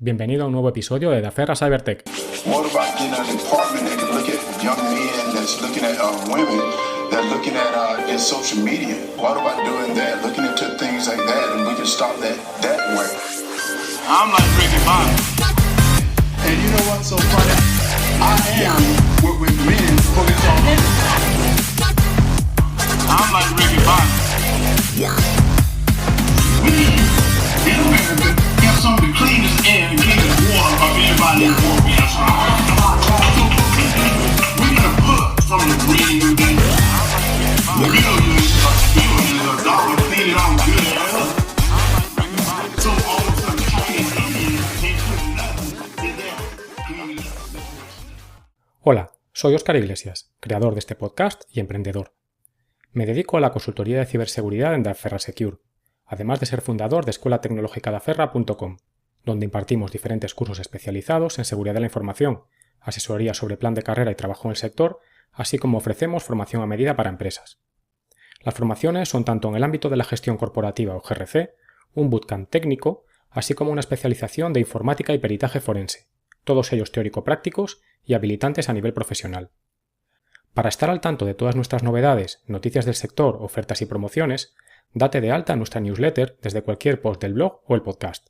Bienvenido a un nuevo episodio de Daferra Cybertech. What about getting an apartment that can look at young men that's looking at women that are looking at in social media? What about doing that, looking into things like that, and we can stop that way? I'm like Ricky Bobby. And you know what's so funny? I am what when men focus on. I'm like Ricky Bobby. We in America have some of the cleanest air and cleanest water of anybody in the world. We're gonna put from the green millions of dollars cleaning out good air. So all of a sudden, Chinese Indians can't put nothing in there cleaning up. Hola, soy Óscar Iglesias, creador de este podcast y emprendedor. Me dedico a la consultoría de ciberseguridad en Daferra Secure, además de ser fundador de escuelatecnologicadaferra.com, donde impartimos diferentes cursos especializados en seguridad de la información, asesoría sobre plan de carrera y trabajo en el sector, así como ofrecemos formación a medida para empresas. Las formaciones son tanto en el ámbito de la gestión corporativa o GRC, un bootcamp técnico, así como una especialización de informática y peritaje forense, todos ellos teórico-prácticos y habilitantes a nivel profesional. Para estar al tanto de todas nuestras novedades, noticias del sector, ofertas y promociones, date de alta en nuestra newsletter desde cualquier post del blog o el podcast.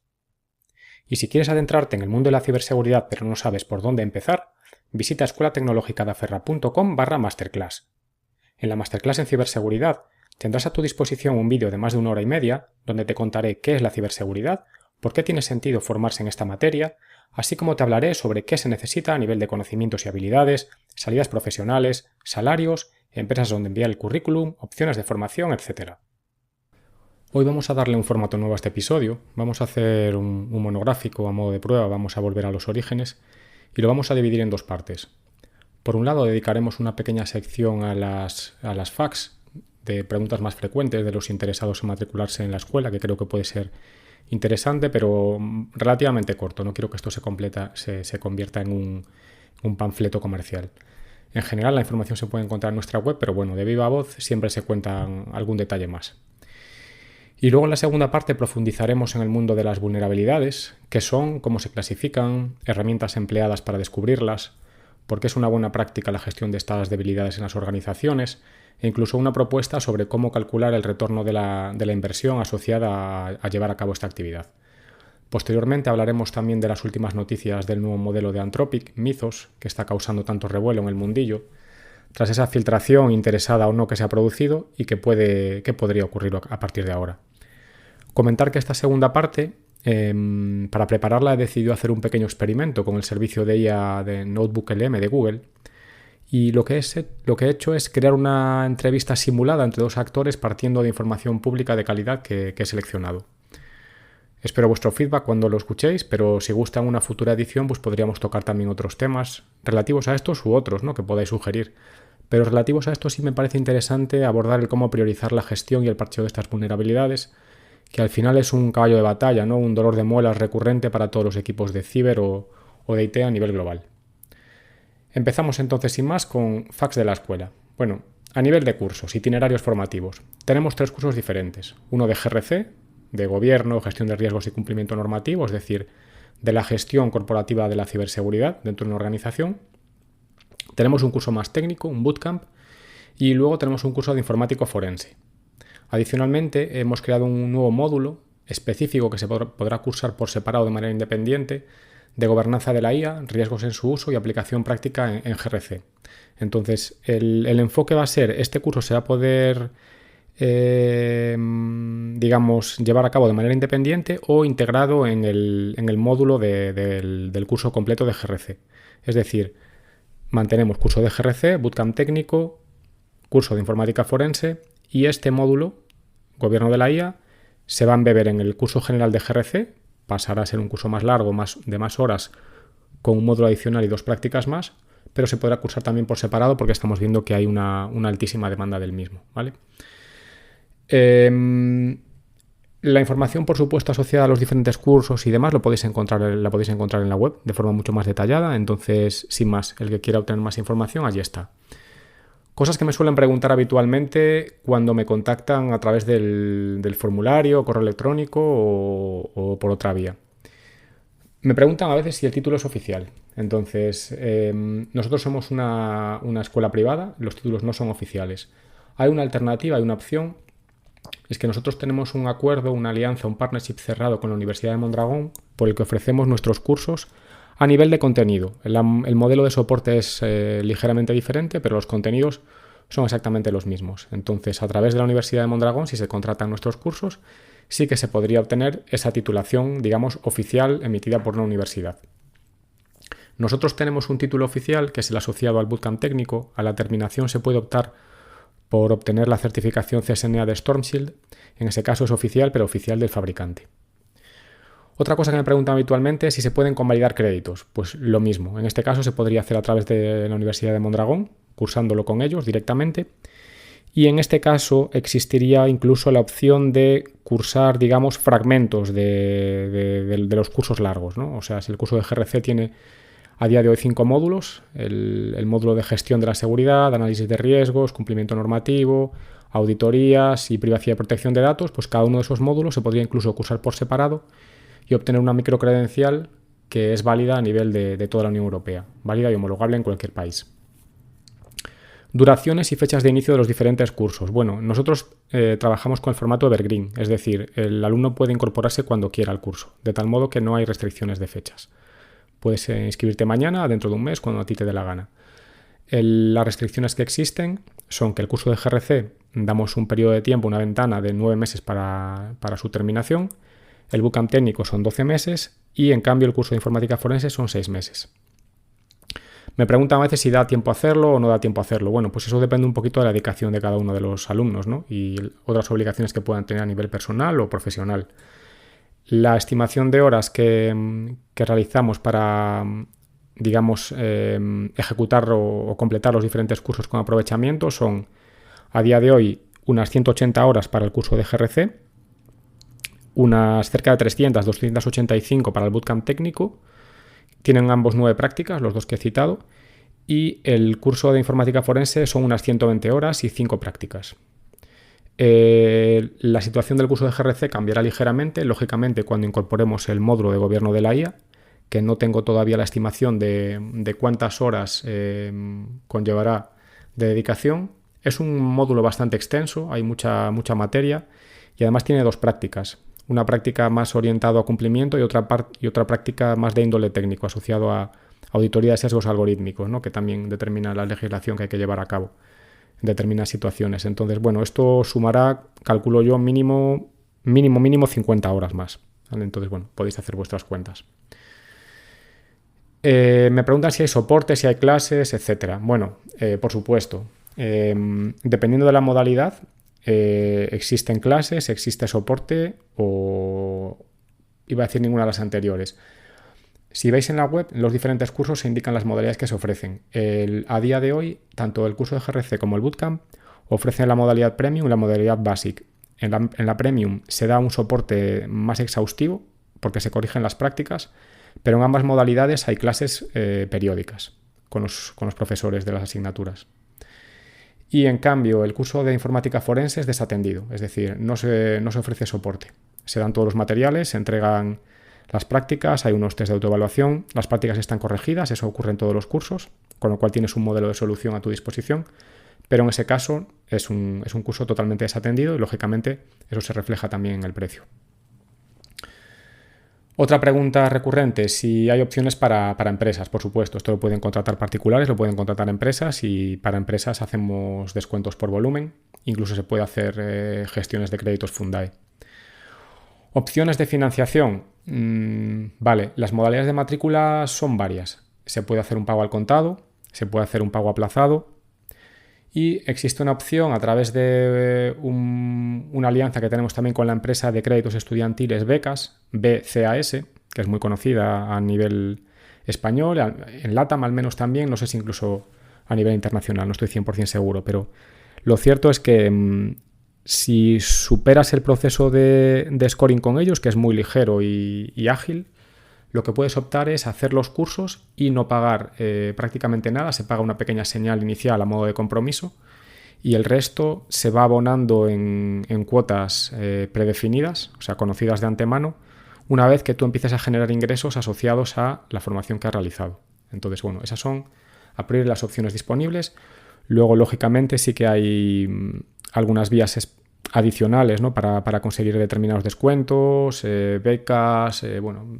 Y si quieres adentrarte en el mundo de la ciberseguridad pero no sabes por dónde empezar, visita escuelatecnologicadaferra.com/masterclass. En la masterclass en ciberseguridad tendrás a tu disposición un vídeo de más de 1 hora y media donde te contaré qué es la ciberseguridad, por qué tiene sentido formarse en esta materia, así como te hablaré sobre qué se necesita a nivel de conocimientos y habilidades, salidas profesionales, salarios, empresas donde enviar el currículum, opciones de formación, etc. Hoy vamos a darle un formato nuevo a este episodio, vamos a hacer un monográfico a modo de prueba, vamos a volver a los orígenes y lo vamos a dividir en dos partes. Por un lado dedicaremos una pequeña sección a las FAQs de preguntas más frecuentes de los interesados en matricularse en la escuela, que creo que puede ser interesante pero relativamente corto, no quiero que esto se convierta en un panfleto comercial. En general la información se puede encontrar en nuestra web, pero bueno, de viva voz siempre se cuentan algún detalle más. Y luego en la segunda parte profundizaremos en el mundo de las vulnerabilidades, qué son, cómo se clasifican, herramientas empleadas para descubrirlas, por qué es una buena práctica la gestión de estas debilidades en las organizaciones, e incluso una propuesta sobre cómo calcular el retorno de la inversión asociada a llevar a cabo esta actividad. Posteriormente hablaremos también de las últimas noticias del nuevo modelo de Anthropic, Mythos, que está causando tanto revuelo en el mundillo, tras esa filtración interesada o no que se ha producido y que podría ocurrir a partir de ahora. Comentar que esta segunda parte, para prepararla he decidido hacer un pequeño experimento con el servicio de IA de NotebookLM de Google y lo que he hecho es crear una entrevista simulada entre dos actores partiendo de información pública de calidad que he seleccionado. Espero vuestro feedback cuando lo escuchéis, pero si gusta en una futura edición pues podríamos tocar también otros temas relativos a estos u otros, ¿no?, que podáis sugerir. Pero relativos a esto sí me parece interesante abordar el cómo priorizar la gestión y el parcheo de estas vulnerabilidades, que al final es un caballo de batalla, ¿no?, un dolor de muelas recurrente para todos los equipos de ciber o de IT a nivel global. Empezamos entonces sin más con FAQs de la escuela. Bueno, a nivel de cursos, itinerarios formativos, tenemos 3 cursos diferentes. Uno de GRC, de gobierno, gestión de riesgos y cumplimiento normativo, es decir, de la gestión corporativa de la ciberseguridad dentro de una organización. Tenemos un curso más técnico, un bootcamp, y luego tenemos un curso de informático forense. Adicionalmente, hemos creado un nuevo módulo específico que se podrá cursar por separado de manera independiente de gobernanza de la IA, riesgos en su uso y aplicación práctica en GRC. Entonces, el enfoque va a ser, este curso se va a poder llevar a cabo de manera independiente o integrado en el módulo del curso completo de GRC. Es decir, mantenemos curso de GRC, bootcamp técnico, curso de informática forense y este módulo, gobierno de la IA, se va a embeber en el curso general de GRC, pasará a ser un curso más largo, de más horas, con un módulo adicional y 2 prácticas más, pero se podrá cursar también por separado porque estamos viendo que hay una altísima demanda del mismo, ¿vale? La información, por supuesto, asociada a los diferentes cursos y demás la podéis encontrar en la web de forma mucho más detallada. Entonces, sin más, el que quiera obtener más información, allí está. Cosas que me suelen preguntar habitualmente cuando me contactan a través del formulario, correo electrónico o por otra vía. Me preguntan a veces si el título es oficial. Entonces, nosotros somos una escuela privada, los títulos no son oficiales. Hay una alternativa, hay una opción, es que nosotros tenemos un acuerdo, una alianza, un partnership cerrado con la Universidad de Mondragón, por el que ofrecemos nuestros cursos a nivel de contenido. El modelo de soporte es ligeramente diferente, pero los contenidos son exactamente los mismos. Entonces, a través de la Universidad de Mondragón, si se contratan nuestros cursos, sí que se podría obtener esa titulación, digamos, oficial emitida por una universidad. Nosotros tenemos un título oficial que es el asociado al bootcamp técnico. A la terminación se puede optar por obtener la certificación CSNA de StormShield. En ese caso es oficial, pero oficial del fabricante. Otra cosa que me preguntan habitualmente es si se pueden convalidar créditos. Pues lo mismo. En este caso se podría hacer a través de la Universidad de Mondragón, cursándolo con ellos directamente. Y en este caso existiría incluso la opción de cursar, digamos, fragmentos de los cursos largos, ¿no? O sea, si el curso de GRC tiene a día de hoy 5 módulos, el módulo de gestión de la seguridad, análisis de riesgos, cumplimiento normativo, auditorías y privacidad y protección de datos, pues cada uno de esos módulos se podría incluso cursar por separado y obtener una microcredencial que es válida a nivel de toda la Unión Europea, válida y homologable en cualquier país. Duraciones y fechas de inicio de los diferentes cursos. Bueno, nosotros trabajamos con el formato Evergreen, es decir, el alumno puede incorporarse cuando quiera al curso, de tal modo que no hay restricciones de fechas. Puedes inscribirte mañana, dentro de un mes, cuando a ti te dé la gana. Las restricciones que existen son que el curso de GRC damos un periodo de tiempo, una ventana de 9 meses para su terminación, el bootcamp técnico son 12 meses y en cambio el curso de informática forense son 6 meses. Me preguntan a veces si da tiempo a hacerlo o no da tiempo a hacerlo. Bueno, pues eso depende un poquito de la dedicación de cada uno de los alumnos, ¿no? Y otras obligaciones que puedan tener a nivel personal o profesional. La estimación de horas que realizamos para, digamos, ejecutar o completar los diferentes cursos con aprovechamiento son, a día de hoy, unas 180 horas para el curso de GRC, unas cerca de 300, 285 para el bootcamp técnico. Tienen ambos 9 prácticas, los dos que he citado, y el curso de informática forense son unas 120 horas y 5 prácticas. La situación del curso de GRC cambiará ligeramente, lógicamente, cuando incorporemos el módulo de gobierno de la IA, que no tengo todavía la estimación de cuántas horas conllevará de dedicación. Es un módulo bastante extenso, hay mucha materia y además tiene 2 prácticas. Una práctica más orientada a cumplimiento y otra práctica más de índole técnico, asociado a auditoría de sesgos algorítmicos, ¿no? Que también determina la legislación que hay que llevar a cabo en determinadas situaciones. Entonces, bueno, esto sumará, calculo yo, mínimo 50 horas más, ¿vale? Entonces, bueno, podéis hacer vuestras cuentas. Me preguntan si hay soporte, si hay clases, etc. Bueno, por supuesto. Dependiendo de la modalidad, existen clases, existe soporte o iba a decir ninguna de las anteriores. Si veis en la web, en los diferentes cursos se indican las modalidades que se ofrecen. A día de hoy, tanto el curso de GRC como el bootcamp ofrecen la modalidad Premium y la modalidad Basic. En la Premium se da un soporte más exhaustivo porque se corrigen las prácticas, pero en ambas modalidades hay clases periódicas con los profesores de las asignaturas. Y en cambio, el curso de informática forense es desatendido, es decir, no se ofrece soporte. Se dan todos los materiales, se entregan las prácticas, hay unos test de autoevaluación, las prácticas están corregidas, eso ocurre en todos los cursos, con lo cual tienes un modelo de solución a tu disposición, pero en ese caso es un curso totalmente desatendido y lógicamente eso se refleja también en el precio. Otra pregunta recurrente, si hay opciones para empresas, por supuesto. Esto lo pueden contratar particulares, lo pueden contratar empresas y para empresas hacemos descuentos por volumen. Incluso se puede hacer gestiones de créditos Fundae. Opciones de financiación. Vale, las modalidades de matrícula son varias. Se puede hacer un pago al contado, se puede hacer un pago aplazado y existe una opción a través de una alianza que tenemos también con la empresa de créditos estudiantiles Becas, BCAS, que es muy conocida a nivel español, en LATAM al menos también, no sé si incluso a nivel internacional, no estoy 100% seguro, pero lo cierto es que si superas el proceso de scoring con ellos, que es muy ligero y ágil, lo que puedes optar es hacer los cursos y no pagar prácticamente nada. Se paga una pequeña señal inicial a modo de compromiso y el resto se va abonando en cuotas predefinidas, o sea, conocidas de antemano, una vez que tú empieces a generar ingresos asociados a la formación que has realizado. Entonces, bueno, esas son a priori las opciones disponibles. Luego, lógicamente, sí que hay algunas vías adicionales, ¿no? para conseguir determinados descuentos, becas,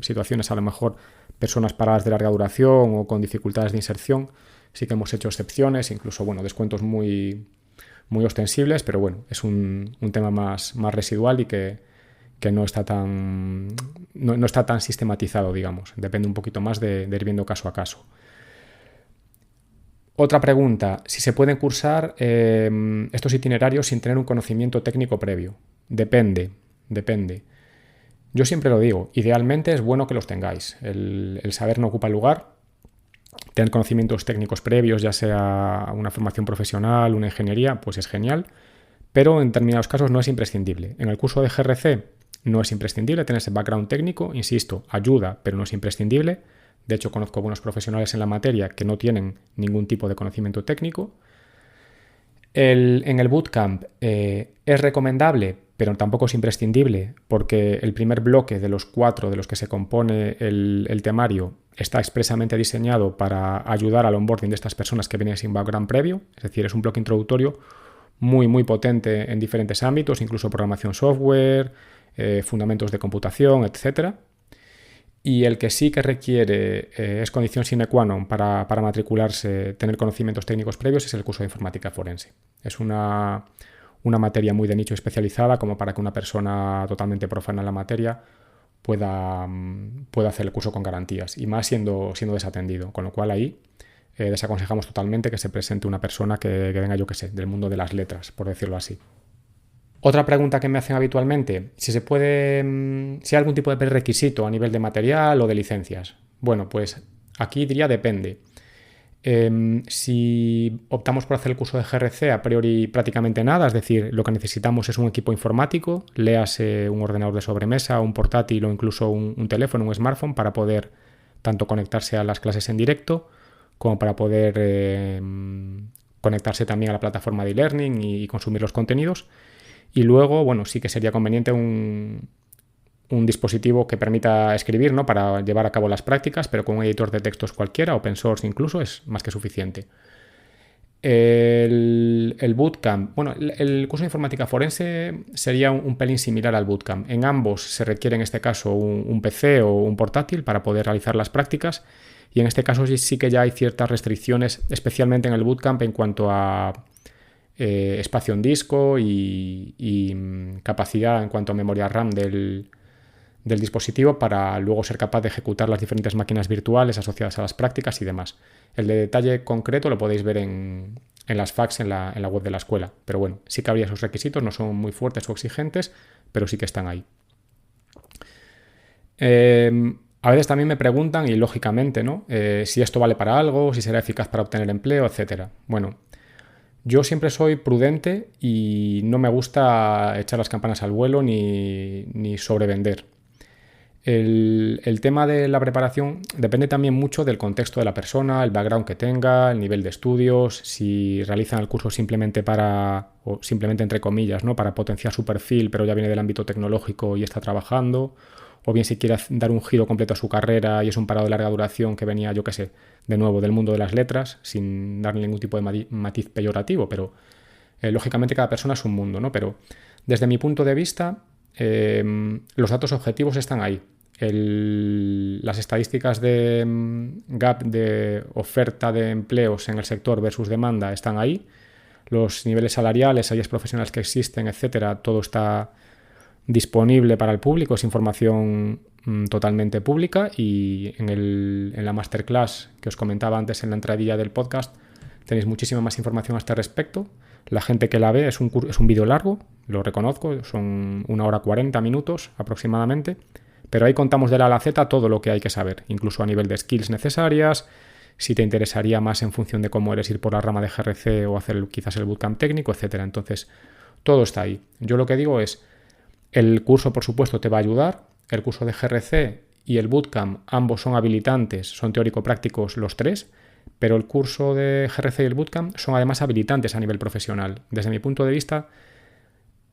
situaciones a lo mejor personas paradas de larga duración o con dificultades de inserción. Sí que hemos hecho excepciones, incluso descuentos muy, muy ostensibles, pero bueno, es un tema más residual y que no está tan sistematizado, digamos. Depende un poquito más de ir viendo caso a caso. Otra pregunta, si se pueden cursar estos itinerarios sin tener un conocimiento técnico previo. Depende. Yo siempre lo digo, idealmente es bueno que los tengáis. El saber no ocupa lugar. Tener conocimientos técnicos previos, ya sea una formación profesional, una ingeniería, pues es genial. Pero en determinados casos no es imprescindible. En el curso de GRC no es imprescindible tener ese background técnico. Insisto, ayuda, pero no es imprescindible. De hecho, conozco buenos profesionales en la materia que no tienen ningún tipo de conocimiento técnico. En el bootcamp es recomendable, pero tampoco es imprescindible, porque el primer bloque de los 4 de los que se compone el temario está expresamente diseñado para ayudar al onboarding de estas personas que vienen sin background previo. Es decir, es un bloque introductorio muy, muy potente en diferentes ámbitos, incluso programación software, fundamentos de computación, etc. Y el que sí que requiere, es condición sine qua non para matricularse, tener conocimientos técnicos previos, es el curso de informática forense. Es una materia muy de nicho especializada, como para que una persona totalmente profana en la materia pueda hacer el curso con garantías, y más siendo desatendido. Con lo cual ahí desaconsejamos totalmente que se presente una persona que venga, yo qué sé, del mundo de las letras, por decirlo así. Otra pregunta que me hacen habitualmente, si hay algún tipo de prerequisito a nivel de material o de licencias. Bueno, pues aquí diría depende. Si optamos por hacer el curso de GRC, a priori prácticamente nada, es decir, lo que necesitamos es un equipo informático, léase un ordenador de sobremesa, un portátil o incluso un teléfono, un smartphone, para poder tanto conectarse a las clases en directo como para poder conectarse también a la plataforma de e-learning y consumir los contenidos. Y luego, sí que sería conveniente un dispositivo que permita escribir, ¿no? Para llevar a cabo las prácticas, pero con un editor de textos cualquiera, open source incluso, es más que suficiente. El bootcamp, el curso de informática forense sería un pelín similar al bootcamp. En ambos se requiere en este caso un PC o un portátil para poder realizar las prácticas, y en este caso sí que ya hay ciertas restricciones, especialmente en el bootcamp en cuanto a espacio en disco y capacidad en cuanto a memoria RAM del dispositivo, para luego ser capaz de ejecutar las diferentes máquinas virtuales asociadas a las prácticas y demás. El de detalle concreto lo podéis ver en las FAQs en la web de la escuela, pero sí que habría esos requisitos, no son muy fuertes o exigentes, pero sí que están ahí. A veces también me preguntan, y lógicamente, ¿no? Si esto vale para algo, si será eficaz para obtener empleo, etc. Yo siempre soy prudente y no me gusta echar las campanas al vuelo ni sobrevender. El tema de la preparación depende también mucho del contexto de la persona, el background que tenga, el nivel de estudios, si realizan el curso simplemente entre comillas, ¿no? Para potenciar su perfil, pero ya viene del ámbito tecnológico y está trabajando, o bien si quiere dar un giro completo a su carrera y es un parado de larga duración que venía, yo qué sé, de nuevo del mundo de las letras, sin darle ningún tipo de matiz peyorativo, pero lógicamente cada persona es un mundo, ¿no? Pero desde mi punto de vista, los datos objetivos están ahí. Las estadísticas de gap de oferta de empleos en el sector versus demanda están ahí. Los niveles salariales, áreas profesionales que existen, etcétera, todo está disponible para el público, es información totalmente pública, y en la masterclass que os comentaba antes en la entradilla del podcast tenéis muchísima más información a este respecto. La gente que la ve es un vídeo largo, lo reconozco, son 1 hora 40 minutos aproximadamente, pero ahí contamos de la A a la Z todo lo que hay que saber, incluso a nivel de skills necesarias, si te interesaría más en función de cómo eres ir por la rama de GRC o hacer quizás el bootcamp técnico, etcétera. Entonces, todo está ahí. Yo lo que digo es, el curso, por supuesto, te va a ayudar. El curso de GRC y el bootcamp, ambos son habilitantes, son teórico-prácticos los tres, pero el curso de GRC y el bootcamp son además habilitantes a nivel profesional. Desde mi punto de vista,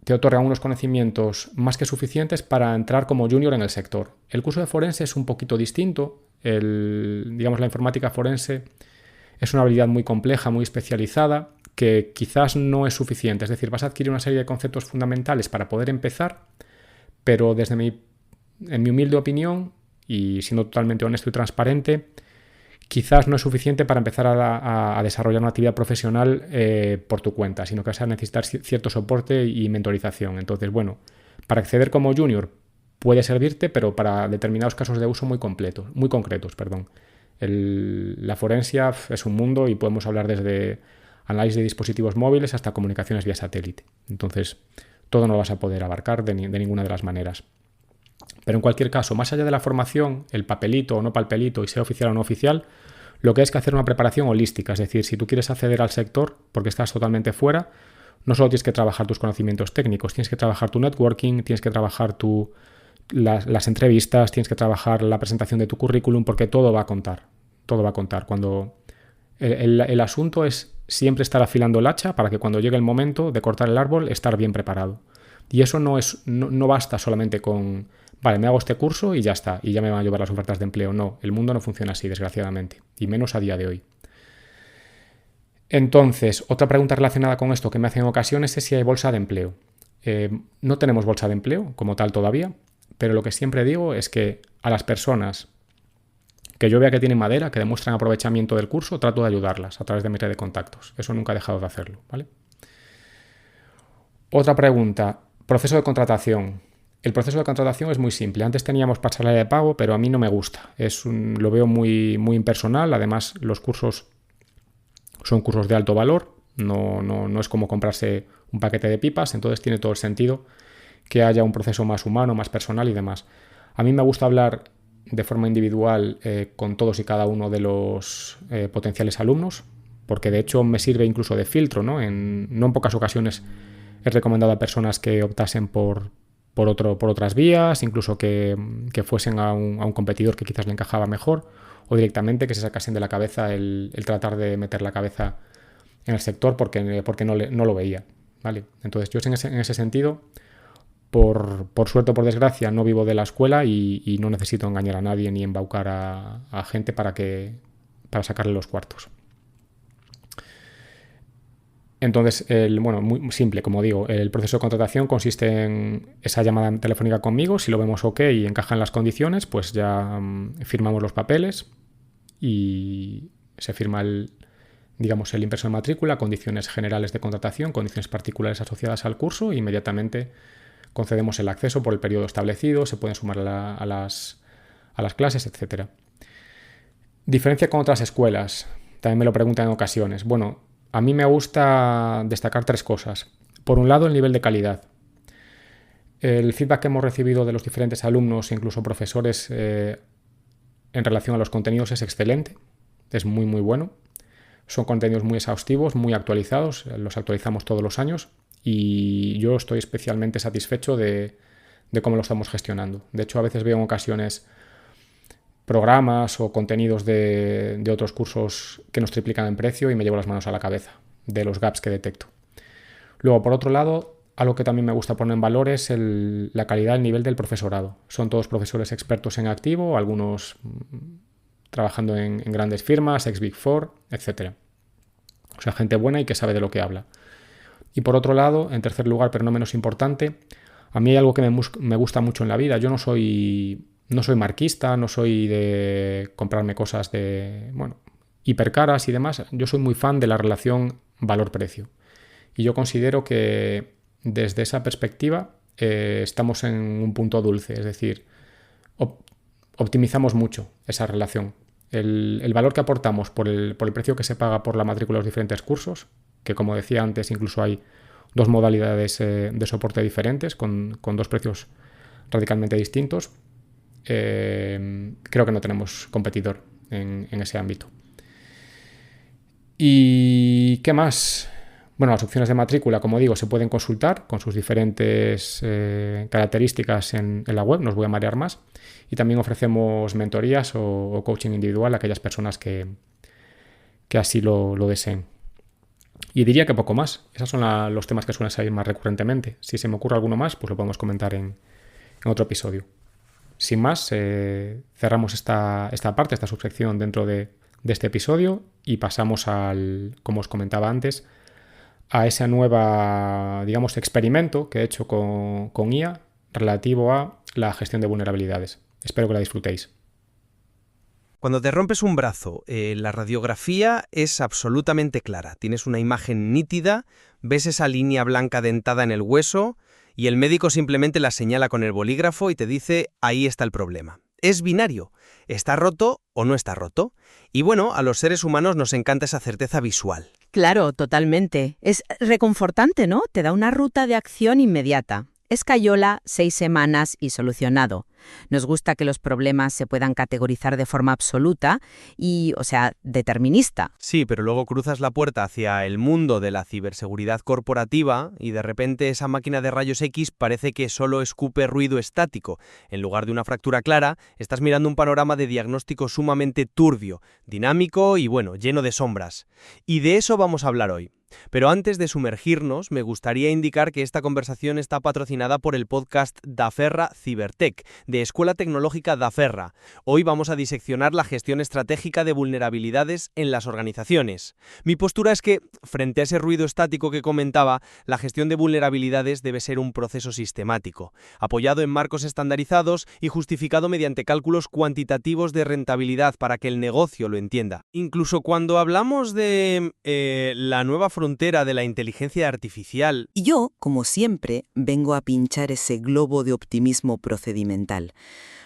te otorgan unos conocimientos más que suficientes para entrar como junior en el sector. El curso de forense es un poquito distinto. Digamos, la informática forense es una habilidad muy compleja, muy especializada, que quizás no es suficiente. Es decir, vas a adquirir una serie de conceptos fundamentales para poder empezar, pero en mi humilde opinión, y siendo totalmente honesto y transparente, quizás no es suficiente para empezar a desarrollar una actividad profesional por tu cuenta, sino que vas a necesitar cierto soporte y mentorización. Entonces, bueno, para acceder como junior puede servirte, pero para determinados casos de uso muy concretos. La forencia es un mundo y podemos hablar desde análisis de dispositivos móviles hasta comunicaciones vía satélite. Entonces, todo no lo vas a poder abarcar de ninguna de las maneras. Pero en cualquier caso, más allá de la formación, el papelito o no papelito y sea oficial o no oficial, lo que es que hacer una preparación holística. Es decir, si tú quieres acceder al sector porque estás totalmente fuera, no solo tienes que trabajar tus conocimientos técnicos, tienes que trabajar tu networking, tienes que trabajar las entrevistas, tienes que trabajar la presentación de tu currículum, porque todo va a contar. Todo va a contar. Cuando el asunto es siempre estar afilando el hacha para que cuando llegue el momento de cortar el árbol, estar bien preparado. Y eso no basta solamente con, vale, me hago este curso y ya está, y ya me van a llevar las ofertas de empleo. No, el mundo no funciona así, desgraciadamente, y menos a día de hoy. Entonces, otra pregunta relacionada con esto que me hacen en ocasiones es si hay bolsa de empleo. No tenemos bolsa de empleo como tal todavía, pero lo que siempre digo es que a las personas que yo vea que tienen madera, que demuestran aprovechamiento del curso, trato de ayudarlas a través de mi red de contactos. Eso nunca he dejado de hacerlo, ¿vale? Otra pregunta, proceso de contratación. El proceso de contratación es muy simple. Antes teníamos pasarela de pago, pero a mí no me gusta. Lo veo muy, muy impersonal. Además, los cursos son cursos de alto valor. No es como comprarse un paquete de pipas. Entonces tiene todo el sentido que haya un proceso más humano, más personal y demás. A mí me gusta hablar de forma individual con todos y cada uno de los potenciales alumnos, porque de hecho me sirve incluso de filtro, ¿no? No en pocas ocasiones he recomendado a personas que optasen por otras vías, incluso que fuesen a un competidor que quizás le encajaba mejor, o directamente que se sacasen de la cabeza el tratar de meter la cabeza en el sector porque no lo veía, ¿vale? Entonces yo en ese sentido, por suerte o por desgracia, no vivo de la escuela y no necesito engañar a nadie ni embaucar a gente para sacarle los cuartos. Entonces, muy simple, como digo, el proceso de contratación consiste en esa llamada telefónica conmigo. Si lo vemos ok y encajan las condiciones, pues ya firmamos los papeles y se firma el impreso de matrícula, condiciones generales de contratación, condiciones particulares asociadas al curso e inmediatamente concedemos el acceso por el periodo establecido, se pueden sumar a las clases, etc. Diferencia con otras escuelas, también me lo preguntan en ocasiones. Bueno, a mí me gusta destacar tres cosas. Por un lado, el nivel de calidad. El feedback que hemos recibido de los diferentes alumnos e incluso profesores en relación a los contenidos es excelente, es muy muy bueno. Son contenidos muy exhaustivos, muy actualizados, los actualizamos todos los años y yo estoy especialmente satisfecho de cómo lo estamos gestionando. De hecho, a veces veo en ocasiones programas o contenidos de otros cursos que nos triplican en precio y me llevo las manos a la cabeza de los gaps que detecto. Luego, por otro lado, algo que también me gusta poner en valor es la calidad, el nivel del profesorado. Son todos profesores expertos en activo, algunos trabajando en grandes firmas, ex Big Four, etc. O sea, gente buena y que sabe de lo que habla. Y por otro lado, en tercer lugar, pero no menos importante, a mí hay algo que me gusta mucho en la vida. Yo no soy marquista, no soy de comprarme cosas hipercaras y demás. Yo soy muy fan de la relación valor-precio. Y yo considero que desde esa perspectiva estamos en un punto dulce, es decir, optimizamos mucho esa relación. El valor que aportamos por el precio que se paga por la matrícula de los diferentes cursos, que como decía antes, incluso hay dos modalidades de soporte diferentes con dos precios radicalmente distintos. Creo que no tenemos competidor en ese ámbito. ¿Y qué más? Bueno, las opciones de matrícula, como digo, se pueden consultar con sus diferentes características en la web, no os voy a marear más. Y también ofrecemos mentorías o coaching individual a aquellas personas que así lo deseen. Y diría que poco más. Esos son los temas que suelen salir más recurrentemente. Si se me ocurre alguno más, pues lo podemos comentar en otro episodio. Sin más, cerramos esta parte, esta subsección dentro de este episodio y pasamos como os comentaba antes, a ese nuevo, digamos, experimento que he hecho con IA relativo a la gestión de vulnerabilidades. Espero que la disfrutéis. Cuando te rompes un brazo, la radiografía es absolutamente clara. Tienes una imagen nítida, ves esa línea blanca dentada en el hueso y el médico simplemente la señala con el bolígrafo y te dice, ahí está el problema. Es binario, está roto o no está roto. Y bueno, a los seres humanos nos encanta esa certeza visual. Claro, totalmente. Es reconfortante, ¿no? Te da una ruta de acción inmediata. Escayola, 6 semanas y solucionado. Nos gusta que los problemas se puedan categorizar de forma absoluta y, determinista. Sí, pero luego cruzas la puerta hacia el mundo de la ciberseguridad corporativa y de repente esa máquina de rayos X parece que solo escupe ruido estático. En lugar de una fractura clara, estás mirando un panorama de diagnóstico sumamente turbio, dinámico y, lleno de sombras. Y de eso vamos a hablar hoy. Pero antes de sumergirnos, me gustaría indicar que esta conversación está patrocinada por el podcast Daferra Cibertech, de Escuela Tecnológica Daferra. Hoy vamos a diseccionar la gestión estratégica de vulnerabilidades en las organizaciones. Mi postura es que, frente a ese ruido estático que comentaba, la gestión de vulnerabilidades debe ser un proceso sistemático, apoyado en marcos estandarizados y justificado mediante cálculos cuantitativos de rentabilidad para que el negocio lo entienda. Incluso cuando hablamos de la nueva frontera de la inteligencia artificial. Y yo, como siempre, vengo a pinchar ese globo de optimismo procedimental,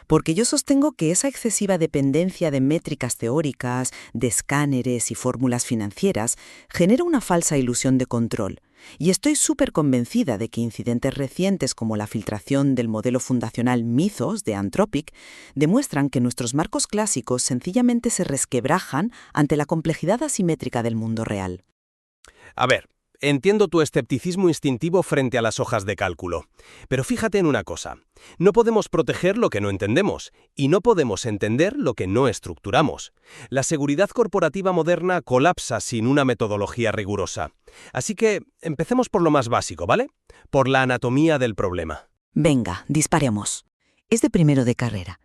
porque yo sostengo que esa excesiva dependencia de métricas teóricas, de escáneres y fórmulas financieras genera una falsa ilusión de control. Y estoy súper convencida de que incidentes recientes como la filtración del modelo fundacional Mythos de Anthropic demuestran que nuestros marcos clásicos sencillamente se resquebrajan ante la complejidad asimétrica del mundo real. A ver, entiendo tu escepticismo instintivo frente a las hojas de cálculo, pero fíjate en una cosa. No podemos proteger lo que no entendemos, y no podemos entender lo que no estructuramos. La seguridad corporativa moderna colapsa sin una metodología rigurosa. Así que empecemos por lo más básico, ¿vale? Por la anatomía del problema. Venga, disparemos. Es de primero de carrera.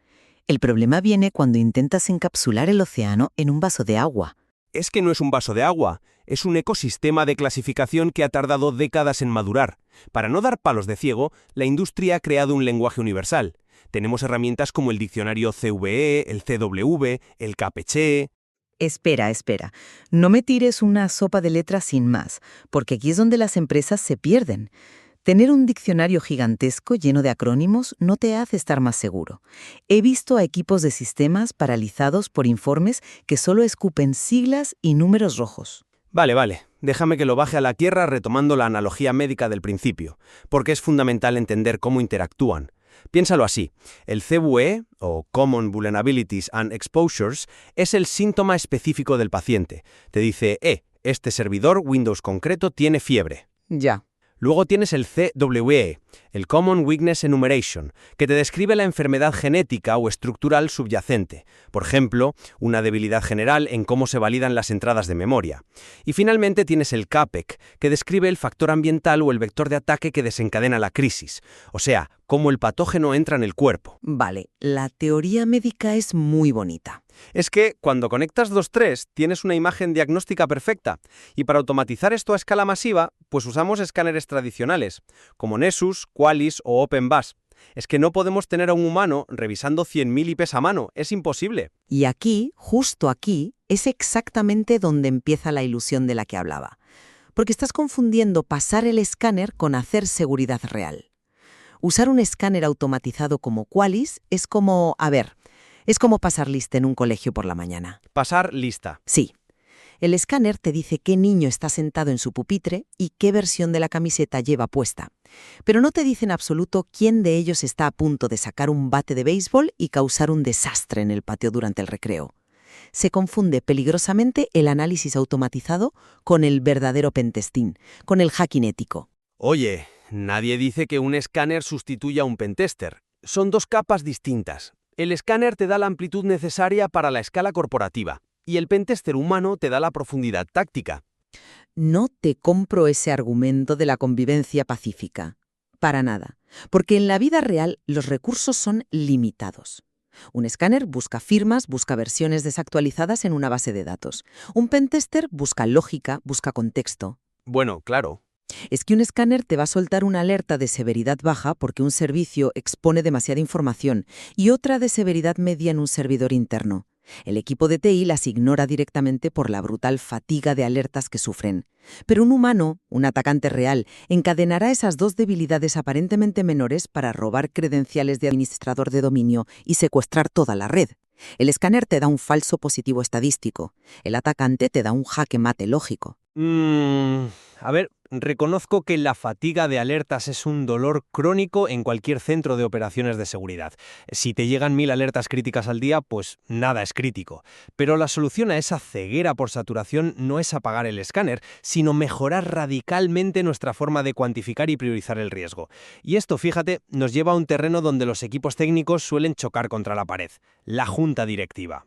El problema viene cuando intentas encapsular el océano en un vaso de agua. Es que no es un vaso de agua, es un ecosistema de clasificación que ha tardado décadas en madurar. Para no dar palos de ciego, la industria ha creado un lenguaje universal. Tenemos herramientas como el diccionario CVE, el CW, el KPCHE... Espera. No me tires una sopa de letras sin más, porque aquí es donde las empresas se pierden. Tener un diccionario gigantesco lleno de acrónimos no te hace estar más seguro. He visto a equipos de sistemas paralizados por informes que solo escupen siglas y números rojos. Vale. Déjame que lo baje a la tierra retomando la analogía médica del principio, porque es fundamental entender cómo interactúan. Piénsalo así, el CVE, o Common Vulnerabilities and Exposures, es el síntoma específico del paciente. Te dice, este servidor Windows concreto tiene fiebre. Ya. Luego tienes el CWE, el Common Weakness Enumeration, que te describe la enfermedad genética o estructural subyacente, por ejemplo, una debilidad general en cómo se validan las entradas de memoria. Y finalmente tienes el CAPEC, que describe el factor ambiental o el vector de ataque que desencadena la crisis, o sea, cómo el patógeno entra en el cuerpo. Vale, la teoría médica es muy bonita. Es que, cuando conectas 2-3, tienes una imagen diagnóstica perfecta, y para automatizar esto a escala masiva, pues usamos escáneres tradicionales, como Nessus, Qualys o OpenBus. Es que no podemos tener a un humano revisando 100.000 IPs a mano, es imposible. Y aquí, justo aquí, es exactamente donde empieza la ilusión de la que hablaba. Porque estás confundiendo pasar el escáner con hacer seguridad real. Usar un escáner automatizado como Qualys es como, es como pasar lista en un colegio por la mañana. Pasar lista. Sí. El escáner te dice qué niño está sentado en su pupitre y qué versión de la camiseta lleva puesta. Pero no te dice en absoluto quién de ellos está a punto de sacar un bate de béisbol y causar un desastre en el patio durante el recreo. Se confunde peligrosamente el análisis automatizado con el verdadero pentesting, con el hacking ético. Oye, nadie dice que un escáner sustituya a un pentester. Son dos capas distintas. El escáner te da la amplitud necesaria para la escala corporativa y el pentester humano te da la profundidad táctica. No te compro ese argumento de la convivencia pacífica. Para nada. Porque en la vida real los recursos son limitados. Un escáner busca firmas, busca versiones desactualizadas en una base de datos. Un pentester busca lógica, busca contexto. Bueno, claro. Es que un escáner te va a soltar una alerta de severidad baja porque un servicio expone demasiada información y otra de severidad media en un servidor interno. El equipo de TI las ignora directamente por la brutal fatiga de alertas que sufren. Pero un humano, un atacante real, encadenará esas dos debilidades aparentemente menores para robar credenciales de administrador de dominio y secuestrar toda la red. El escáner te da un falso positivo estadístico. El atacante te da un jaque mate lógico. A ver, reconozco que la fatiga de alertas es un dolor crónico en cualquier centro de operaciones de seguridad. Si te llegan 1000 alertas críticas al día, pues nada es crítico. Pero la solución a esa ceguera por saturación no es apagar el escáner, sino mejorar radicalmente nuestra forma de cuantificar y priorizar el riesgo. Y esto, fíjate, nos lleva a un terreno donde los equipos técnicos suelen chocar contra la pared: la junta directiva.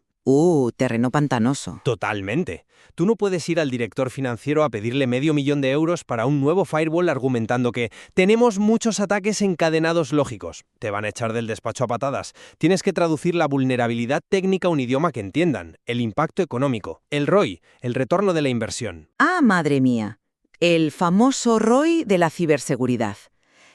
Terreno pantanoso. Totalmente. Tú no puedes ir al director financiero a pedirle $500,000 para un nuevo firewall argumentando que tenemos muchos ataques encadenados lógicos. Te van a echar del despacho a patadas. Tienes que traducir la vulnerabilidad técnica a un idioma que entiendan, el impacto económico, el ROI, el retorno de la inversión. ¡Ah, madre mía! El famoso ROI de la ciberseguridad.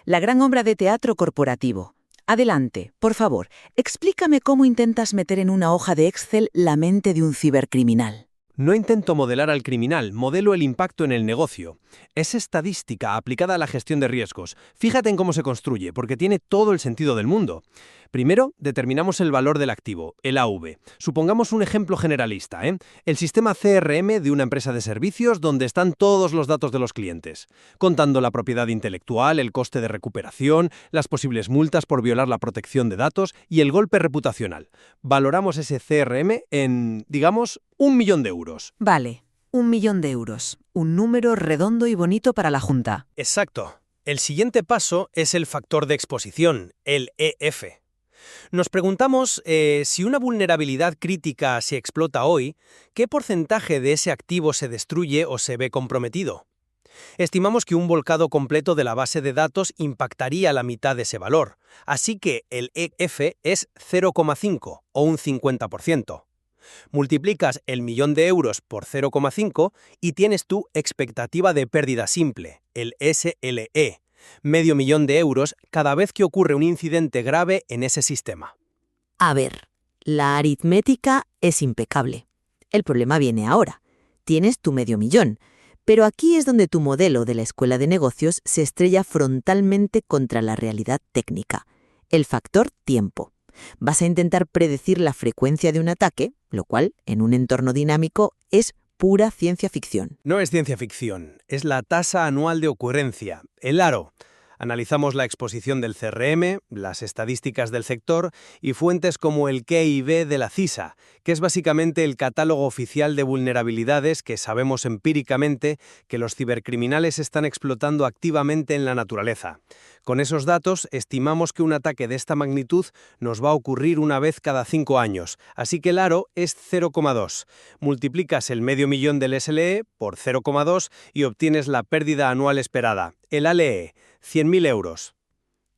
La gran obra de teatro corporativo. Adelante, por favor, explícame cómo intentas meter en una hoja de Excel la mente de un cibercriminal. No intento modelar al criminal, modelo el impacto en el negocio. Es estadística aplicada a la gestión de riesgos. Fíjate en cómo se construye, porque tiene todo el sentido del mundo. Primero, determinamos el valor del activo, el AV. Supongamos un ejemplo generalista, el sistema CRM de una empresa de servicios donde están todos los datos de los clientes, contando la propiedad intelectual, el coste de recuperación, las posibles multas por violar la protección de datos y el golpe reputacional. Valoramos ese CRM en, digamos, 1.000.000 euros. Vale, 1.000.000 euros. Un número redondo y bonito para la Junta. Exacto. El siguiente paso es el factor de exposición, el EF. Nos preguntamos si una vulnerabilidad crítica se explota hoy, ¿qué porcentaje de ese activo se destruye o se ve comprometido? Estimamos que un volcado completo de la base de datos impactaría la mitad de ese valor, así que el EF es 0,5 o un 50%. Multiplicas el 1.000.000 de euros por 0,5 y tienes tu expectativa de pérdida simple, el SLE. $500.000 de euros cada vez que ocurre un incidente grave en ese sistema. A ver, la aritmética es impecable. El problema viene ahora. Tienes tu $500.000, pero aquí es donde tu modelo de la escuela de negocios se estrella frontalmente contra la realidad técnica, el factor tiempo. Vas a intentar predecir la frecuencia de un ataque, lo cual, en un entorno dinámico, es pura ciencia ficción. No es ciencia ficción, es la tasa anual de ocurrencia, el ARO. Analizamos la exposición del CRM, las estadísticas del sector y fuentes como el KIB de la CISA, que es básicamente el catálogo oficial de vulnerabilidades que sabemos empíricamente que los cibercriminales están explotando activamente en la naturaleza. Con esos datos, estimamos que un ataque de esta magnitud nos va a ocurrir una vez cada 5 años, así que el ARO es 0,2. Multiplicas el $500.000 del SLE por 0,2 y obtienes la pérdida anual esperada, el ALE, 100.000 euros.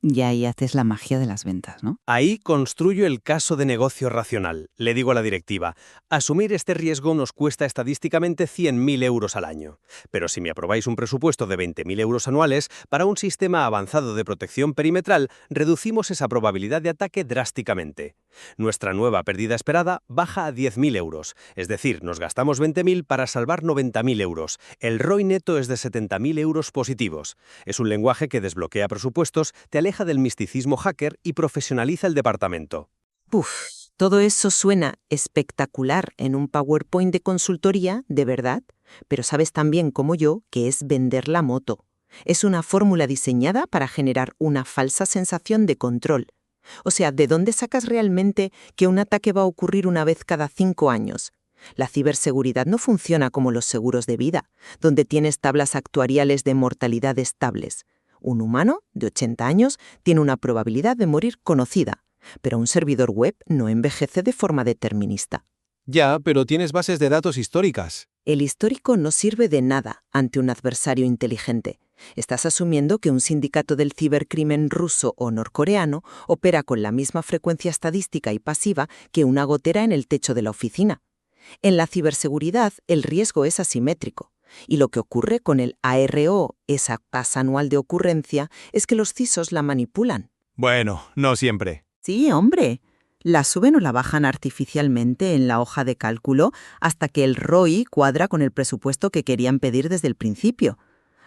Y ahí haces la magia de las ventas, ¿no? Ahí construyo el caso de negocio racional. Le digo a la directiva, asumir este riesgo nos cuesta estadísticamente 100.000 euros al año. Pero si me aprobáis un presupuesto de 20.000 euros anuales, para un sistema avanzado de protección perimetral, reducimos esa probabilidad de ataque drásticamente. Nuestra nueva pérdida esperada baja a 10.000 euros. Es decir, nos gastamos 20.000 para salvar 90.000 euros. El ROI neto es de 70.000 euros positivos. Es un lenguaje que desbloquea presupuestos, te aleja del misticismo hacker y profesionaliza el departamento. Todo eso suena espectacular en un PowerPoint de consultoría, de verdad, pero sabes tan bien como yo que es vender la moto. Es una fórmula diseñada para generar una falsa sensación de control. O sea, ¿de dónde sacas realmente que un ataque va a ocurrir una vez cada 5 años? La ciberseguridad no funciona como los seguros de vida, donde tienes tablas actuariales de mortalidad estables. Un humano de 80 años tiene una probabilidad de morir conocida, pero un servidor web no envejece de forma determinista. Ya, pero tienes bases de datos históricas. El histórico no sirve de nada ante un adversario inteligente. Estás asumiendo que un sindicato del cibercrimen ruso o norcoreano opera con la misma frecuencia estadística y pasiva que una gotera en el techo de la oficina. En la ciberseguridad, el riesgo es asimétrico. Y lo que ocurre con el ARO, esa tasa anual de ocurrencia, es que los CISOs la manipulan. Bueno, no siempre. Sí, hombre. La suben o la bajan artificialmente en la hoja de cálculo hasta que el ROI cuadra con el presupuesto que querían pedir desde el principio.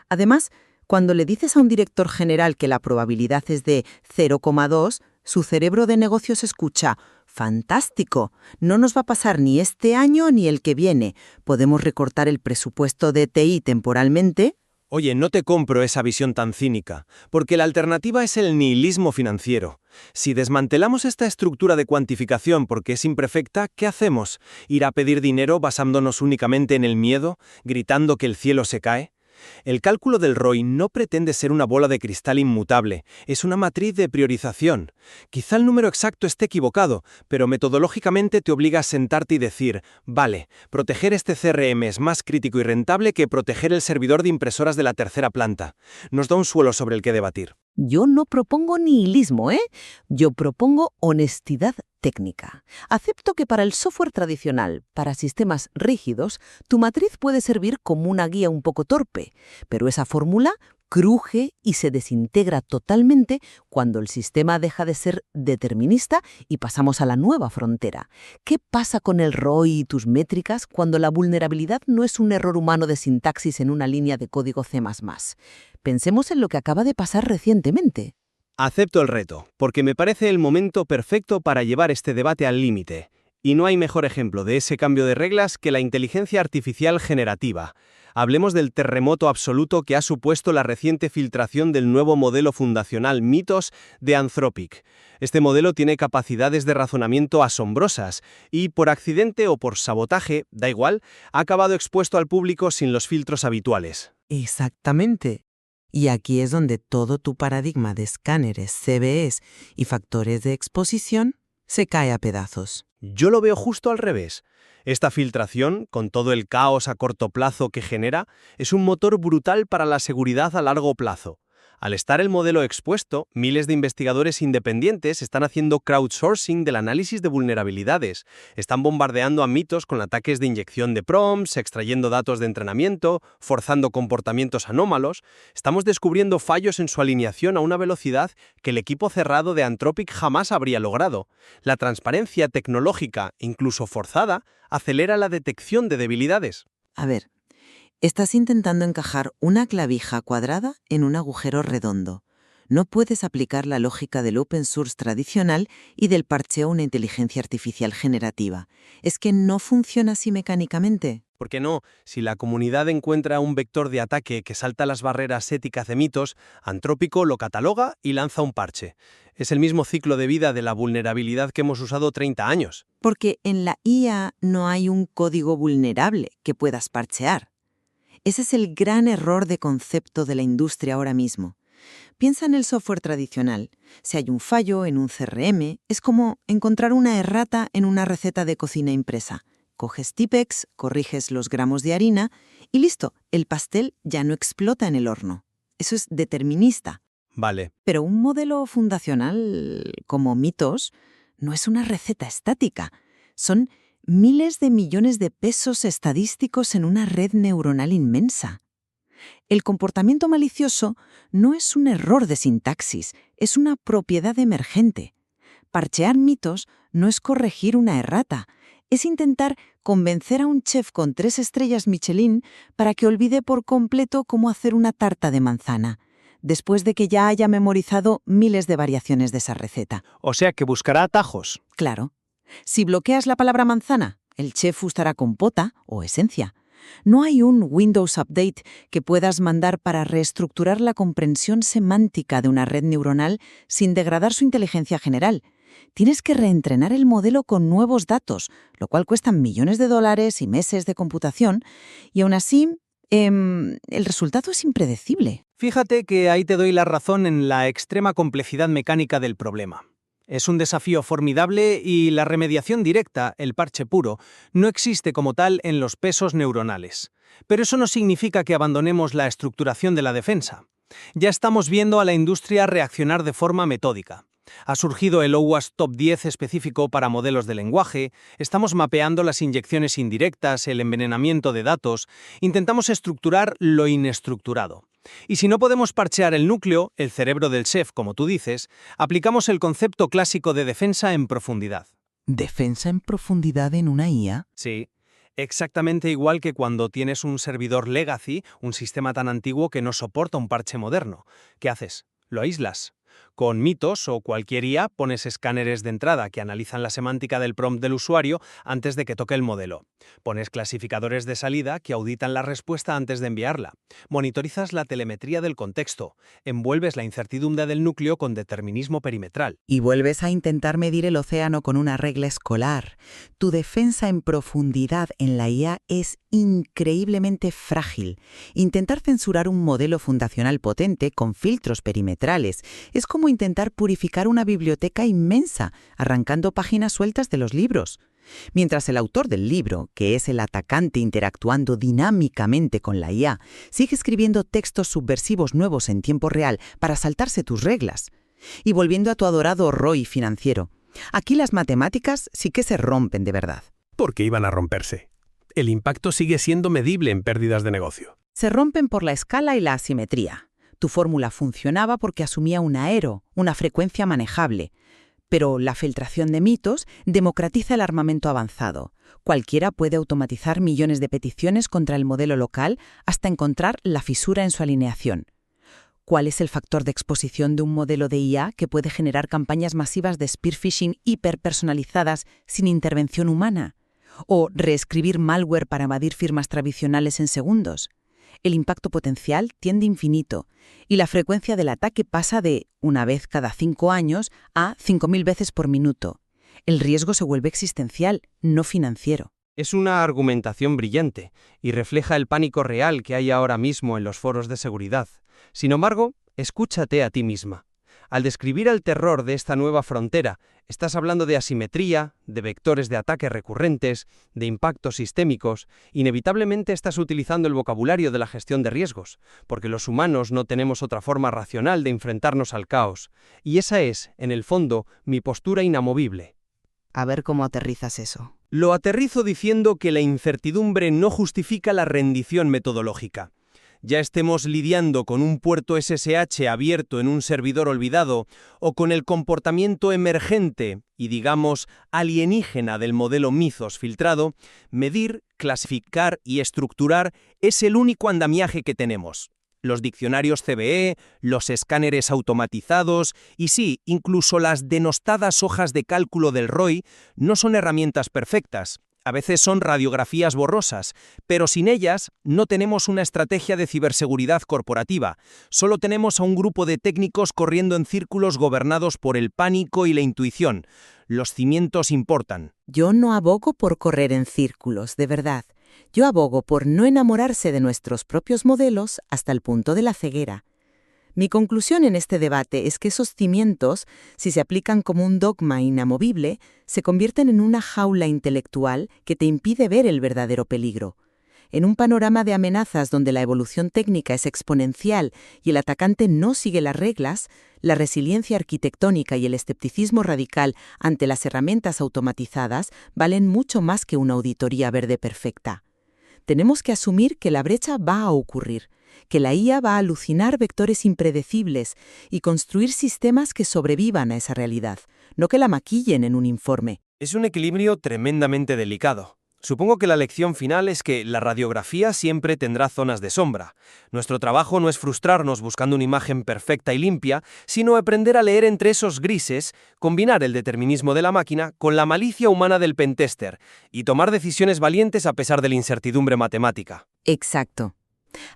Además, cuando le dices a un director general que la probabilidad es de 0,2, su cerebro de negocios escucha: «Fantástico, no nos va a pasar ni este año ni el que viene. Podemos recortar el presupuesto de TI temporalmente». Oye, no te compro esa visión tan cínica, porque la alternativa es el nihilismo financiero. Si desmantelamos esta estructura de cuantificación porque es imperfecta, ¿qué hacemos? ¿Ir a pedir dinero basándonos únicamente en el miedo, gritando que el cielo se cae? El cálculo del ROI no pretende ser una bola de cristal inmutable, es una matriz de priorización. Quizá el número exacto esté equivocado, pero metodológicamente te obliga a sentarte y decir: vale, proteger este CRM es más crítico y rentable que proteger el servidor de impresoras de la tercera planta. Nos da un suelo sobre el que debatir. Yo no propongo nihilismo, ¿eh? Yo propongo honestidad técnica. Acepto que para el software tradicional, para sistemas rígidos, tu matriz puede servir como una guía un poco torpe, pero esa fórmula cruje y se desintegra totalmente cuando el sistema deja de ser determinista y pasamos a la nueva frontera. ¿Qué pasa con el ROI y tus métricas cuando la vulnerabilidad no es un error humano de sintaxis en una línea de código C++? Pensemos en lo que acaba de pasar recientemente. Acepto el reto, porque me parece el momento perfecto para llevar este debate al límite. Y no hay mejor ejemplo de ese cambio de reglas que la inteligencia artificial generativa. Hablemos del terremoto absoluto que ha supuesto la reciente filtración del nuevo modelo fundacional Mythos de Anthropic. Este modelo tiene capacidades de razonamiento asombrosas y, por accidente o por sabotaje, da igual, ha acabado expuesto al público sin los filtros habituales. Exactamente. Y aquí es donde todo tu paradigma de escáneres, CVEs y factores de exposición se cae a pedazos. Yo lo veo justo al revés. Esta filtración, con todo el caos a corto plazo que genera, es un motor brutal para la seguridad a largo plazo. Al estar el modelo expuesto, miles de investigadores independientes están haciendo crowdsourcing del análisis de vulnerabilidades. Están bombardeando a mitos con ataques de inyección de prompts, extrayendo datos de entrenamiento, forzando comportamientos anómalos. Estamos descubriendo fallos en su alineación a una velocidad que el equipo cerrado de Anthropic jamás habría logrado. La transparencia tecnológica, incluso forzada, acelera la detección de debilidades. A ver, estás intentando encajar una clavija cuadrada en un agujero redondo. No puedes aplicar la lógica del open source tradicional y del parcheo a una inteligencia artificial generativa. Es que no funciona así mecánicamente. ¿Por qué no? Si la comunidad encuentra un vector de ataque que salta las barreras éticas de mitos, Anthrópico lo cataloga y lanza un parche. Es el mismo ciclo de vida de la vulnerabilidad que hemos usado 30 años. Porque en la IA no hay un código vulnerable que puedas parchear. Ese es el gran error de concepto de la industria ahora mismo. Piensa en el software tradicional. Si hay un fallo en un CRM, es como encontrar una errata en una receta de cocina impresa. Coges Tipex, corriges los gramos de harina y listo, el pastel ya no explota en el horno. Eso es determinista. Vale. Pero un modelo fundacional como Mythos no es una receta estática. Son miles de millones de pesos estadísticos en una red neuronal inmensa. El comportamiento malicioso no es un error de sintaxis, es una propiedad emergente. Parchear mitos no es corregir una errata, es intentar convencer a un chef con 3 estrellas Michelin para que olvide por completo cómo hacer una tarta de manzana, después de que ya haya memorizado miles de variaciones de esa receta. O sea que buscará atajos. Claro. Si bloqueas la palabra manzana, el chef usará compota o esencia. No hay un Windows Update que puedas mandar para reestructurar la comprensión semántica de una red neuronal sin degradar su inteligencia general. Tienes que reentrenar el modelo con nuevos datos, lo cual cuesta millones de dólares y meses de computación, y aún así, el resultado es impredecible. Fíjate que ahí te doy la razón en la extrema complejidad mecánica del problema. Es un desafío formidable y la remediación directa, el parche puro, no existe como tal en los pesos neuronales. Pero eso no significa que abandonemos la estructuración de la defensa. Ya estamos viendo a la industria reaccionar de forma metódica. Ha surgido el OWASP Top 10 específico para modelos de lenguaje, estamos mapeando las inyecciones indirectas, el envenenamiento de datos, intentamos estructurar lo inestructurado. Y si no podemos parchear el núcleo, el cerebro del chef, como tú dices, aplicamos el concepto clásico de defensa en profundidad. ¿Defensa en profundidad en una IA? Sí, exactamente igual que cuando tienes un servidor legacy, un sistema tan antiguo que no soporta un parche moderno. ¿Qué haces? Lo aíslas. Con Mythos o cualquier IA pones escáneres de entrada que analizan la semántica del prompt del usuario antes de que toque el modelo. Pones clasificadores de salida que auditan la respuesta antes de enviarla. Monitorizas la telemetría del contexto. Envuelves la incertidumbre del núcleo con determinismo perimetral. Y vuelves a intentar medir el océano con una regla escolar. Tu defensa en profundidad en la IA es increíblemente frágil. Intentar censurar un modelo fundacional potente con filtros perimetrales es como intentar purificar una biblioteca inmensa, arrancando páginas sueltas de los libros. Mientras el autor del libro, que es el atacante interactuando dinámicamente con la IA, sigue escribiendo textos subversivos nuevos en tiempo real para saltarse tus reglas. Y volviendo a tu adorado ROI financiero, aquí las matemáticas sí que se rompen de verdad. ¿Por qué iban a romperse? El impacto sigue siendo medible en pérdidas de negocio. Se rompen por la escala y la asimetría. Tu fórmula funcionaba porque asumía un aero, una frecuencia manejable. Pero la filtración de mitos democratiza el armamento avanzado. Cualquiera puede automatizar millones de peticiones contra el modelo local hasta encontrar la fisura en su alineación. ¿Cuál es el factor de exposición de un modelo de IA que puede generar campañas masivas de spear phishing hiperpersonalizadas sin intervención humana? ¿O reescribir malware para evadir firmas tradicionales en segundos? El impacto potencial tiende infinito y la frecuencia del ataque pasa de una vez cada 5 años a 5.000 veces por minuto. El riesgo se vuelve existencial, no financiero. Es una argumentación brillante y refleja el pánico real que hay ahora mismo en los foros de seguridad. Sin embargo, escúchate a ti misma. Al describir el terror de esta nueva frontera, estás hablando de asimetría, de vectores de ataque recurrentes, de impactos sistémicos. Inevitablemente estás utilizando el vocabulario de la gestión de riesgos, porque los humanos no tenemos otra forma racional de enfrentarnos al caos. Y esa es, en el fondo, mi postura inamovible. A ver cómo aterrizas eso. Lo aterrizo diciendo que la incertidumbre no justifica la rendición metodológica. Ya estemos lidiando con un puerto SSH abierto en un servidor olvidado o con el comportamiento emergente y, digamos, alienígena del modelo Mythos filtrado, medir, clasificar y estructurar es el único andamiaje que tenemos. Los diccionarios CBE, los escáneres automatizados y sí, incluso las denostadas hojas de cálculo del ROI no son herramientas perfectas. A veces son radiografías borrosas, pero sin ellas no tenemos una estrategia de ciberseguridad corporativa. Solo tenemos a un grupo de técnicos corriendo en círculos gobernados por el pánico y la intuición. Los cimientos importan. Yo no abogo por correr en círculos, de verdad. Yo abogo por no enamorarse de nuestros propios modelos hasta el punto de la ceguera. Mi conclusión en este debate es que esos cimientos, si se aplican como un dogma inamovible, se convierten en una jaula intelectual que te impide ver el verdadero peligro. En un panorama de amenazas donde la evolución técnica es exponencial y el atacante no sigue las reglas, la resiliencia arquitectónica y el escepticismo radical ante las herramientas automatizadas valen mucho más que una auditoría verde perfecta. Tenemos que asumir que la brecha va a ocurrir, que la IA va a alucinar vectores impredecibles y construir sistemas que sobrevivan a esa realidad, no que la maquillen en un informe. Es un equilibrio tremendamente delicado. Supongo que la lección final es que la radiografía siempre tendrá zonas de sombra. Nuestro trabajo no es frustrarnos buscando una imagen perfecta y limpia, sino aprender a leer entre esos grises, combinar el determinismo de la máquina con la malicia humana del pentester y tomar decisiones valientes a pesar de la incertidumbre matemática. Exacto.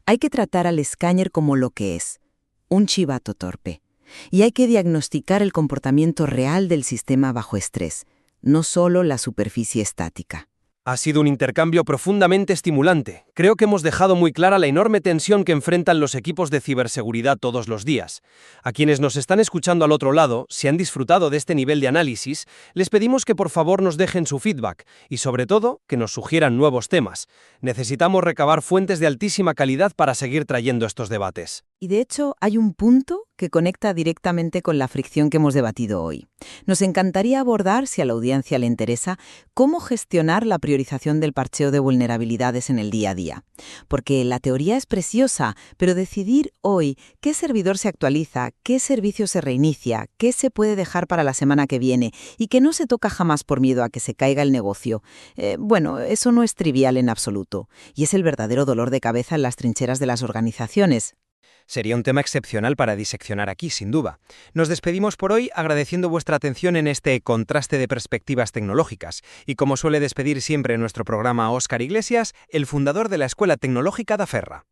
Hay que tratar al escáner como lo que es, un chivato torpe. Y hay que diagnosticar el comportamiento real del sistema bajo estrés, no solo la superficie estática. Ha sido un intercambio profundamente estimulante. Creo que hemos dejado muy clara la enorme tensión que enfrentan los equipos de ciberseguridad todos los días. A quienes nos están escuchando al otro lado, si han disfrutado de este nivel de análisis, les pedimos que por favor nos dejen su feedback y, sobre todo, que nos sugieran nuevos temas. Necesitamos recabar fuentes de altísima calidad para seguir trayendo estos debates. Y de hecho, hay un punto que conecta directamente con la fricción que hemos debatido hoy. Nos encantaría abordar, si a la audiencia le interesa, cómo gestionar la priorización del parcheo de vulnerabilidades en el día a día. Porque la teoría es preciosa, pero decidir hoy qué servidor se actualiza, qué servicio se reinicia, qué se puede dejar para la semana que viene y que no se toca jamás por miedo a que se caiga el negocio, eso no es trivial en absoluto. Y es el verdadero dolor de cabeza en las trincheras de las organizaciones. Sería un tema excepcional para diseccionar aquí, sin duda. Nos despedimos por hoy agradeciendo vuestra atención en este contraste de perspectivas tecnológicas. Y como suele despedir siempre en nuestro programa Óscar Iglesias, el fundador de la Escuela Tecnológica da Ferra.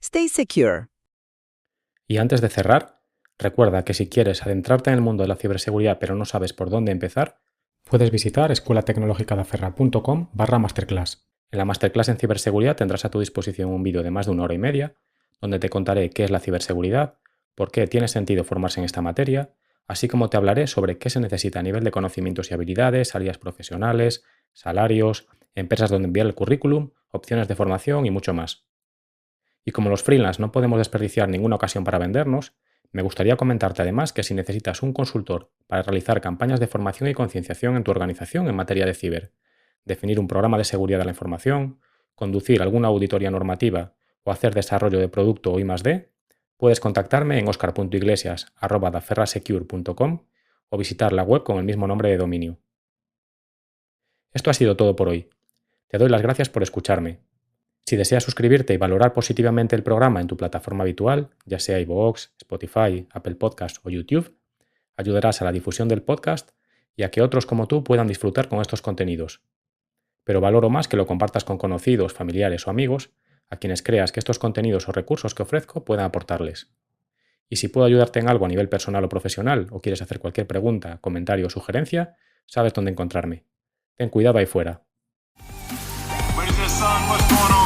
Stay secure. Y antes de cerrar, recuerda que si quieres adentrarte en el mundo de la ciberseguridad pero no sabes por dónde empezar, puedes visitar escuelatecnologicadaferra.com/masterclass. En la masterclass en ciberseguridad tendrás a tu disposición un vídeo de más de 1 hora y media, donde te contaré qué es la ciberseguridad, por qué tiene sentido formarse en esta materia, así como te hablaré sobre qué se necesita a nivel de conocimientos y habilidades, salidas profesionales, salarios, empresas donde enviar el currículum, opciones de formación y mucho más. Y como los freelance no podemos desperdiciar ninguna ocasión para vendernos, me gustaría comentarte además que si necesitas un consultor para realizar campañas de formación y concienciación en tu organización en materia de ciber, definir un programa de seguridad de la información, conducir alguna auditoría normativa o hacer desarrollo de producto o I+D, puedes contactarme en oscar.iglesias@daferrasecure.com o visitar la web con el mismo nombre de dominio. Esto ha sido todo por hoy. Te doy las gracias por escucharme. Si deseas suscribirte y valorar positivamente el programa en tu plataforma habitual, ya sea iVoox, Spotify, Apple Podcasts o YouTube, ayudarás a la difusión del podcast y a que otros como tú puedan disfrutar con estos contenidos. Pero valoro más que lo compartas con conocidos, familiares o amigos, a quienes creas que estos contenidos o recursos que ofrezco puedan aportarles. Y si puedo ayudarte en algo a nivel personal o profesional, o quieres hacer cualquier pregunta, comentario o sugerencia, sabes dónde encontrarme. Ten cuidado ahí fuera. Ladies and son, what's going on?